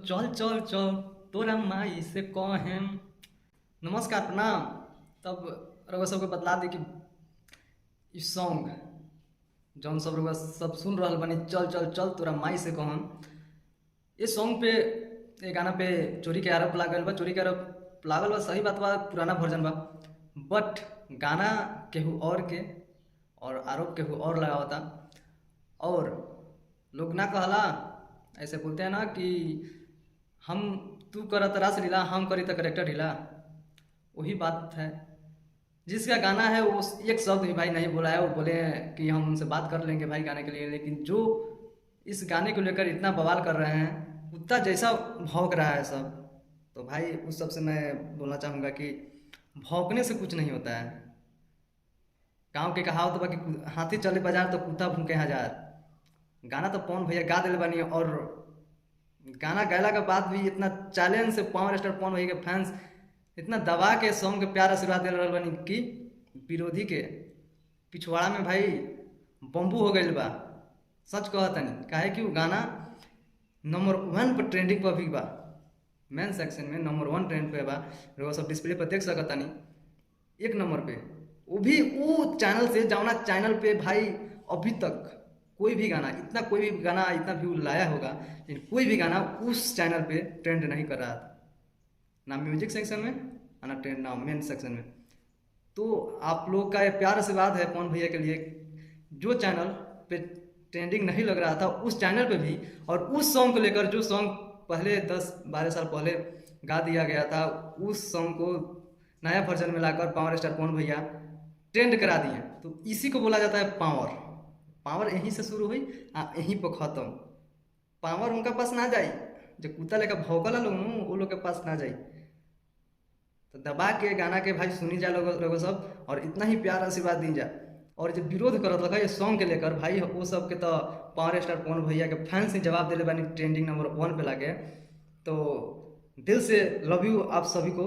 चल चल चल तोरा माई से कहेम। नमस्कार प्रणाम। तब रउआ सबके बतला दी कि ई सॉन्ग जौन सब रउआ सब सुन रहल बानी, चल चल चल तोरा माई से कहम। ये सॉन्ग पे, ये गाना पे चोरी के आरोप लागल बा। चोरी के आरोप लागल बा, सही बात बा, पुराना वर्जन बा। बट गाना केहू और के और आरोप केहू और लगावता। और लोग ना कहला, ऐसे बोलते हैं ना कि हम तू करत रास लीला, हम करी तो करेक्टर ढीला। वही बात है। जिसका गाना है वो एक शब्द भी भाई नहीं बोला है। वो बोले कि हम उनसे बात कर लेंगे भाई गाने के लिए, लेकिन जो इस गाने को लेकर इतना बवाल कर रहे हैं, कुत्ता जैसा भौंक रहा है सब। तो भाई उस सब से मैं बोलना चाहूँगा कि भौंकने से कुछ नहीं होता है। गाँव के कहावत बा कि हाथी चले बाजार तो कुत्ता भूखे हजार। गाना तो पवन भैया गा दिले बानी, और गाना गायला के बाद भी इतना चैलेंज से पावर स्टार पवन भैया के फैंस इतना दबा के सॉन्ग के प्यार आशीर्वाद दे रहा बानी कि विरोधी के पिछवाड़ा में भाई बम्बू हो गई बा। सच कहतनी, काहे कि वो गाना नंबर 1 पर ट्रेंडिंग पर भी बा। मेन सेक्शन में नंबर 1 ट्रेंड पे बा। वो सब डिस्प्ले पर देख सकतानी, 1 नंबर पे। वो भी वो चैनल से जौना चैनल पे भाई अभी तक कोई भी गाना इतना व्यू लाया होगा, लेकिन कोई भी गाना उस चैनल पे ट्रेंड नहीं कर रहा था, ना म्यूजिक सेक्शन में ना ट्रेंड, ना मेन सेक्शन में। तो आप लोग का ये प्यार आशीर्वाद है पवन भैया के लिए। जो चैनल पे ट्रेंडिंग नहीं लग रहा था उस चैनल पे भी, और उस सॉन्ग को लेकर जो सॉन्ग पहले 10-12 साल पहले गा दिया गया था, उस सॉन्ग को नया वर्जन में लाकर पावर स्टार पवन भैया ट्रेंड करा दिए। तो इसी को बोला जाता है पावर। पावर यहीं से शुरू हुई आ यहीं पर खत्म। पावर उनका पास ना जाई जो कुत्ता लेकर भौंकला लोग, वो लोग के पास ना जाई। तो दबा के गाना के भाई सुनी जा लोग सब, और इतना ही प्यार आशीर्वाद दी जा। और जब विरोध करत लगा ये सॉन्ग के लेकर भाई, वो सब के तो पावर स्टार पवन भैया के फैंस ही जवाब दिले बानी ट्रेंडिंग नंबर 1 पे लाके। तो दिल से लव यू आप सभी को,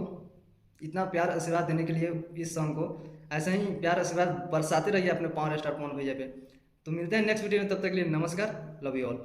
इतना प्यार आशीर्वाद देने के लिए। इस सॉन्ग को ऐसे ही प्यार आशीर्वाद बरसाते रहिए अपने पावर स्टार पवन भैया पे। तो मिलते हैं नेक्स्ट वीडियो में, तब तक के लिए नमस्कार, लव यू ऑल।